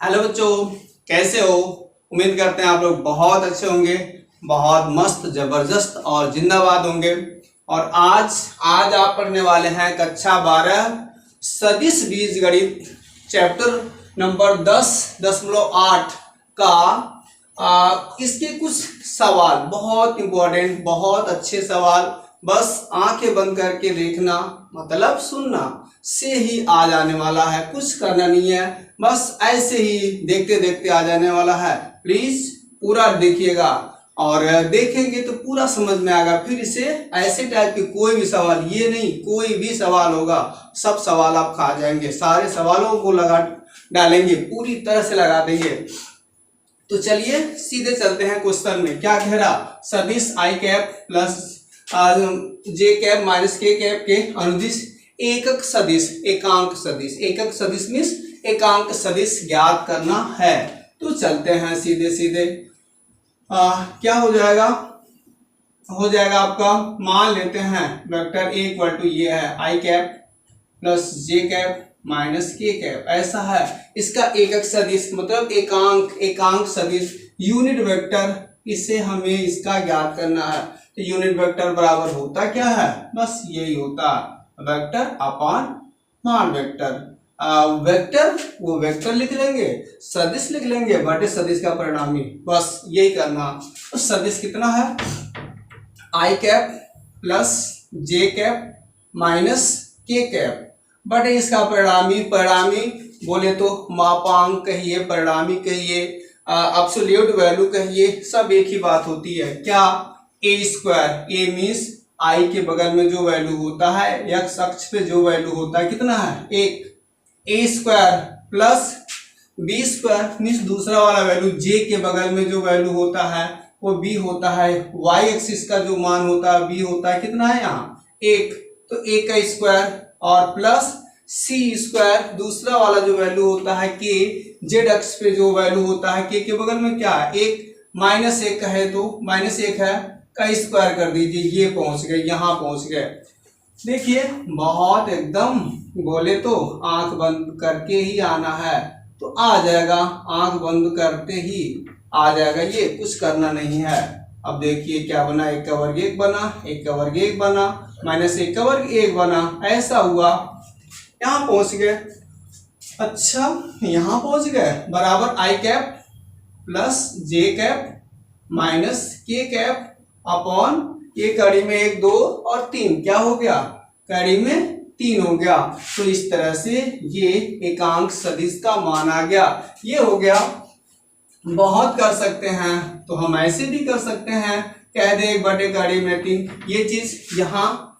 Hello बच्चों, कैसे हो? उम्मीद करते हैं आप लोग बहुत अच्छे होंगे, बहुत मस्त जबरदस्त और जिंदाबाद होंगे। और आज आप पढ़ने वाले हैं कक्षा 12 सदिश बीजगणित चैप्टर नंबर 10.8 का इसके कुछ सवाल, बहुत इंपॉर्टेंट, बहुत अच्छे सवाल। बस आंखें बंद करके देखना, मतलब सुनना से ही आ जाने वाला है, कुछ करना नहीं है, बस ऐसे ही देखते देखते आ जाने वाला है। प्लीज पूरा देखिएगा और देखेंगे तो पूरा समझ में आएगा। फिर इसे ऐसे टाइप के कोई भी सवाल, ये नहीं कोई भी सवाल होगा, सब सवाल आप खा जाएंगे, सारे सवालों को लगा डालेंगे, पूरी तरह से लगा देंगे। तो चलिए सीधे चलते हैं क्वेश्चन में। क्या कह रहा? सदिश आई कैप प्लस जे कैप माइनस के कैप के अनुदिश एकक सदिश, एकांक सदिश, एकक सदिश मीन्स एकांक सदिश ज्ञात करना है। तो चलते हैं सीधे सीधे। क्या हो जाएगा? हो जाएगा आपका, मान लेते हैं वेक्टर ए इक्वल टू ये है आई कैप प्लस जे कैप माइनस के कैप, ऐसा है। इसका एकक सदिश मतलब एकांक सदिश, यूनिट वेक्टर, इससे हमें इसका ज्ञात करना है। तो यूनिट वेक्टर बराबर होता क्या है? बस यही होता है, वेक्टर अपॉन मान वेक्टर। वेक्टर वो वेक्टर लिख लेंगे, सदिश लिख लेंगे बटे सदिश का परिणामी, बस यही करना। तो सदिश कितना है? आई कैप प्लस जे कैप माइनस के कैप बटे इसका परिणामी। परिणामी बोले तो मापांक कहिए, परिणामी कहिए, एब्सोल्यूट वैल्यू कहिए, सब एक ही बात होती है। क्या? ए स्क्वायर, ए मीन्स आई के बगल में जो वैल्यू होता है, एक्स अक्ष पे जो वैल्यू होता है कितना है? एक। A square plus B square means दूसरा वाला वैल्यू, जे के बगल में जो वैल्यू होता है वो बी होता है। वाई एक्सिस का जो मान होता है बी होता है, कितना है यहाँ? एक। तो ए का स्क्वायर और प्लस सी स्क्वायर, दूसरा वाला जो वैल्यू होता है के, जेड अक्ष पे जो वैल्यू होता है के बगल में क्या है? एक। माइनस एक का है तो माइनस एक है का स्क्वायर कर दीजिए, ये पहुंच गए, यहाँ पहुंच गए। देखिए बहुत एकदम बोले तो आंख बंद करके ही आना है तो आ जाएगा, आंख बंद करते ही आ जाएगा, ये कुछ करना नहीं है। अब देखिए क्या बना, एक का वर्ग एक बना, एक का वर्ग एक बना, माइनस एक का वर्ग एक बना, ऐसा हुआ, यहाँ पहुंच गए। अच्छा यहाँ पहुंच गए, बराबर आई कैप प्लस जे कैप माइनस के कैप अपॉन ये कड़ी में एक दो और तीन, क्या हो गया? कड़ी में तीन हो गया। तो इस तरह से ये एकांक सदिश का मान आ गया, ये हो गया। बहुत कर सकते हैं तो हम ऐसे भी कर सकते हैं, कह दे एक बटे कड़ी में तीन, ये चीज यहाँ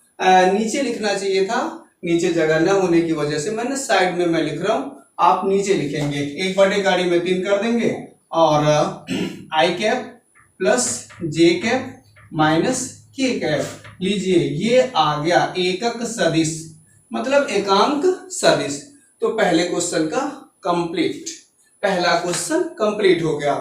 नीचे लिखना चाहिए था, नीचे जगह न होने की वजह से मैंने साइड में मैं लिख रहा हूं, आप नीचे लिखेंगे, एक बटे कड़ी में तीन कर देंगे और आई कैप प्लस जे कैप माइनस के कैप, लीजिए ये आ गया एकक सदिश मतलब एकांक सदिश। तो पहले क्वेश्चन का कंप्लीट, पहला क्वेश्चन कंप्लीट हो गया।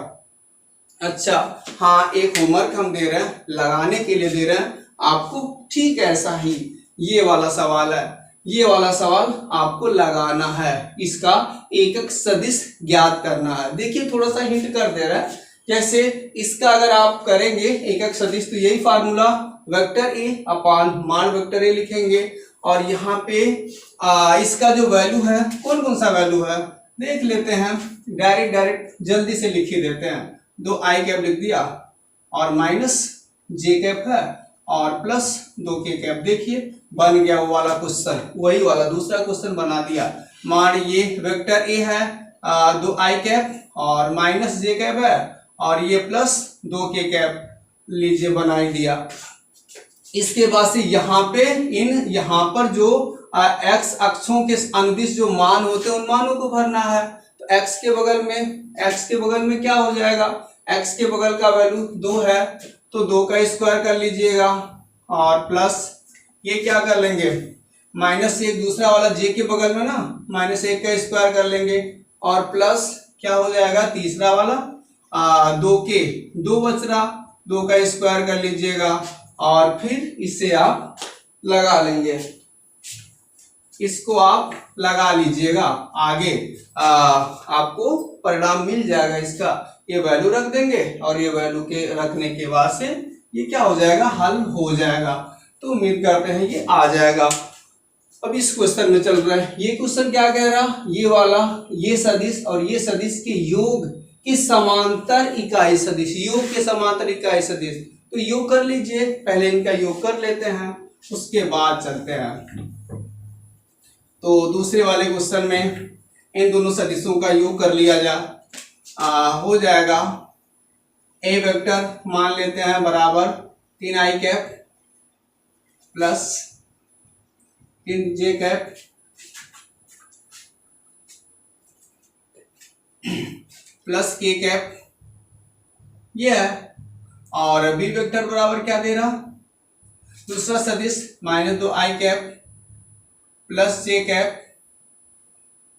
अच्छा हाँ, एक होमवर्क हम दे रहे हैं, लगाने के लिए दे रहे हैं आपको, ठीक ऐसा ही ये वाला सवाल है, ये वाला सवाल आपको लगाना है, इसका एकक सदिश ज्ञात करना है। देखिए थोड़ा सा हिंट कर दे रहा है, जैसे इसका अगर आप करेंगे एकक सदिश तो यही फार्मूला, वेक्टर ए अपान मान वेक्टर ए लिखेंगे और यहाँ पे इसका जो वैल्यू है, कौन कौन सा वैल्यू है देख लेते हैं, डायरेक्ट जल्दी से लिख ही देते हैं। दो आई कैप लिख दिया और माइनस जे कैप है और प्लस दो के कैप, देखिए बन गया वो वाला क्वेश्चन, वही वाला दूसरा क्वेश्चन बना दिया। मान ये वेक्टर ए है, दो आई कैप और माइनस जे कैप है और ये प्लस दो के कैप, लीजिए बना ही दिया। इसके बाद से यहाँ पे यहाँ पर जो एक्स अक्षों के अनुदिश जो मान होते हैं उन मानों को भरना है। तो एक्स के बगल में क्या हो जाएगा? एक्स के बगल का वैल्यू 2 है तो 2 का स्क्वायर कर लीजिएगा और प्लस ये क्या कर लेंगे, माइनस एक दूसरा वाला जे के बगल में ना, माइनस एक का स्क्वायर कर लेंगे और प्लस क्या हो जाएगा तीसरा वाला 2 के 2 बच रहा, 2 का स्क्वायर कर लीजिएगा और फिर इसे आप लगा लेंगे, इसको आप लगा लीजिएगा, आगे आपको परिणाम मिल जाएगा इसका, ये वैल्यू रख देंगे और ये वैल्यू के रखने के बाद से ये क्या हो जाएगा, हल हो जाएगा। तो उम्मीद करते हैं ये आ जाएगा। अब इस क्वेश्चन में चल रहा है, ये क्वेश्चन क्या कह रहा, ये वाला, ये सदिश और ये सदिश के योग की समांतर इकाई सदिश, योग के समांतर इकाई सदिश। तो योग कर लीजिए, पहले इनका योग कर लेते हैं, उसके बाद चलते हैं। तो दूसरे वाले क्वेश्चन में इन दोनों सदिशों का योग कर लिया हो जाएगा। ए वेक्टर मान लेते हैं बराबर 3i cap plus 3j cap plus k cap, ये है। और बी वेक्टर बराबर क्या दे रहा, दूसरा सदिश -2i cap plus j cap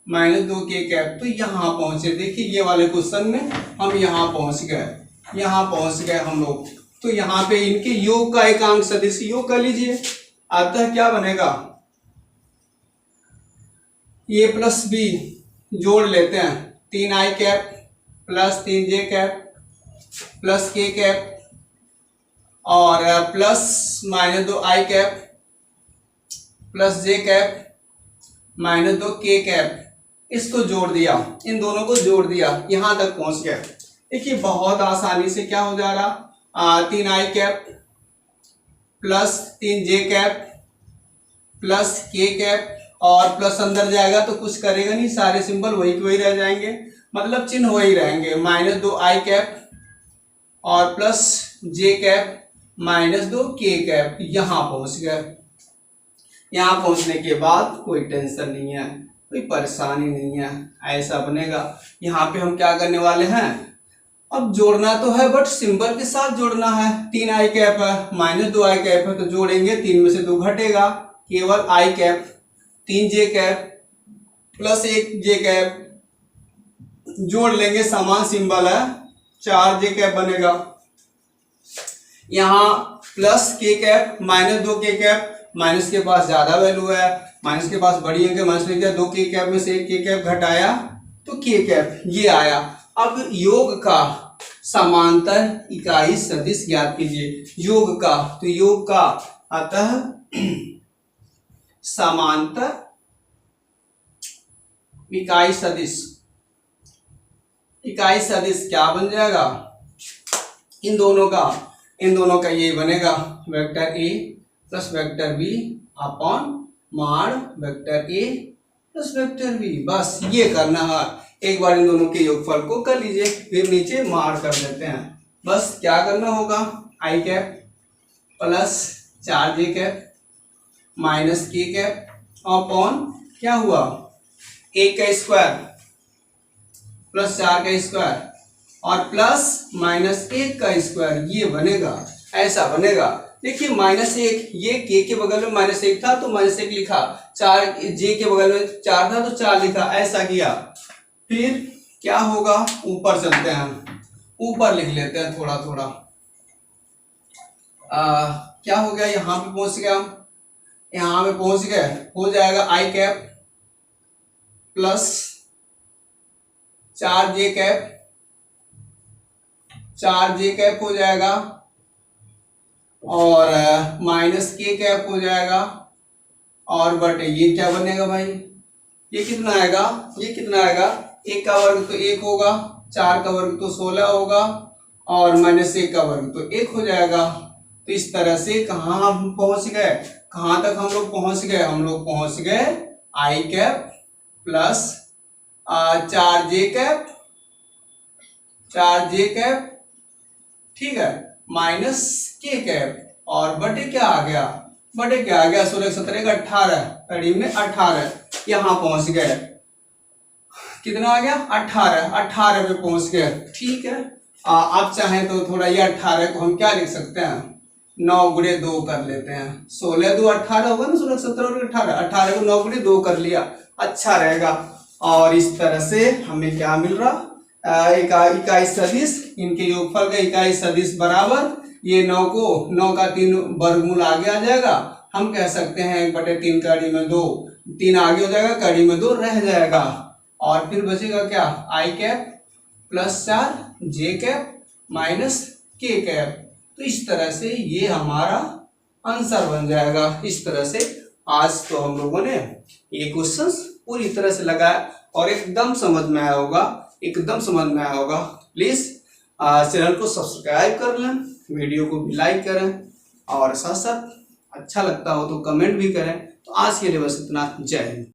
-2k cap. तो यहाँ पहुंचे, देखिए ये वाले क्वेश्चन में हम यहाँ पहुंच गए हम लोग। तो यहाँ पे इनके योग का एकांक सदिश योग कर लीजिए। अतः क्या बनेगा, ये प्लस बी जोड़ लेते हैं, 3i cap plus 3j cap plus k cap और plus -2i cap plus j cap -2k cap. इसको जोड़ दिया, इन दोनों को जोड़ दिया, यहां तक पहुंच गए। देखिए बहुत आसानी से क्या हो जा रहा, 3i cap plus 3j cap plus k cap और प्लस अंदर जाएगा तो कुछ करेगा नहीं, सारे सिंबल वही के वही रह जाएंगे, मतलब चिन्ह वही रहेंगे। -2i कैप और plus j cap -2k cap. यहाँ पहुंच गए। यहाँ पहुंचने के बाद कोई टेंशन नहीं है, कोई परेशानी नहीं है, ऐसा बनेगा। यहाँ पे हम क्या करने वाले हैं, अब जोड़ना तो है बट सिंबल के साथ जोड़ना है। 3i कैप है -2i कैप है तो जोड़ेंगे, 3 में से 2 घटेगा, केवल i cap, 3j cap plus 1j cap जोड़ लेंगे, समान सिंबल है, 4j कैप बनेगा। यहाँ plus k cap -2k cap, minus के पास ज्यादा वैल्यू है, माइनस के पास बड़ी अंक है, माइनस में क्या 2k कैप में से 1k कैप घटाया तो k कैप, ये आया। अब योग का समांतर इकाई सदिश ज्ञात कीजिए, योग का, तो योग का अतः समांतर इकाई सदिश, इकाई सदिश क्या बन जाएगा, इन दोनों का ये बनेगा, vector A plus vector B upon mod vector A plus vector B. बस ये करना है, एक बार इन दोनों के योगफल को कर लीजिए, फिर नीचे माड कर देते हैं। बस क्या करना होगा, i cap plus 4j cap minus k cap upon क्या हुआ, 1 का स्क्वायर प्लस 4 का स्क्वायर और प्लस -1 का स्क्वायर, ये बनेगा, ऐसा बनेगा। देखिए -1, ये k के बगल में -1 था तो -1 लिखा, 4j के बगल में 4 था तो 4 लिखा, ऐसा किया। फिर क्या होगा, ऊपर चलते हैं, ऊपर लिख लेते हैं थोड़ा थोड़ा। क्या हो गया, यहाँ पे पहुंच गया, यहाँ पे पहुंच गए, हो जाएगा i cap plus 4j cap, 4j cap हो जाएगा और -k कैप हो जाएगा और बटे ये क्या बनेगा भाई, ये कितना आएगा, ये कितना आएगा, 1 का वर्ग तो 1 होगा, 4 का वर्ग तो 16 होगा और -1 का वर्ग तो 1 हो जाएगा। तो इस तरह से कहाँ हम पहुंच गए, कहाँ तक हम लोग पहुंच गए, हम लोग पहुंच गए i cap plus 4j cap, 4j cap, ठीक है, माइनस k कैप और बटे क्या आ गया, बटे क्या आ गया, 16 17 18, कड़ी में 18, यहाँ पहुंच गए, कितना आ गया 18 पे पहुंच गए, ठीक है। आप चाहें तो थोड़ा ये 18 को हम क्या लिख सकते हैं, 9 गुणे 2 कर लेते हैं, 16 2 18 होगा ना, 16 17 और 18 को 9 गुणे 2 कर लिया, अच्छा रहेगा। और इस तरह से हमें क्या मिल रहा, इकाई सदिश, इनके योगफल का इकाई सदिश बराबर, ये 9 का 3 वर्गमूल आगे आ जाएगा, हम कह सकते हैं 1/3 कड़ी में 2, 3 आगे हो जाएगा, कड़ी में 2 रह जाएगा और फिर बचेगा क्या, i cap plus 4 J cap minus के कैप। तो इस तरह से ये हमारा आंसर बन जाएगा। इस तरह से आज तो हम लोगों ने ये क्वेश्चन पूरी तरह से लगाया और एकदम समझ में आया होगा, एकदम समझ में आया होगा। प्लीज चैनल को सब्सक्राइब कर लें, वीडियो को भी लाइक करें और साथ साथ अच्छा लगता हो तो कमेंट भी करें। तो आज के लिए बस इतना। जय हिंद।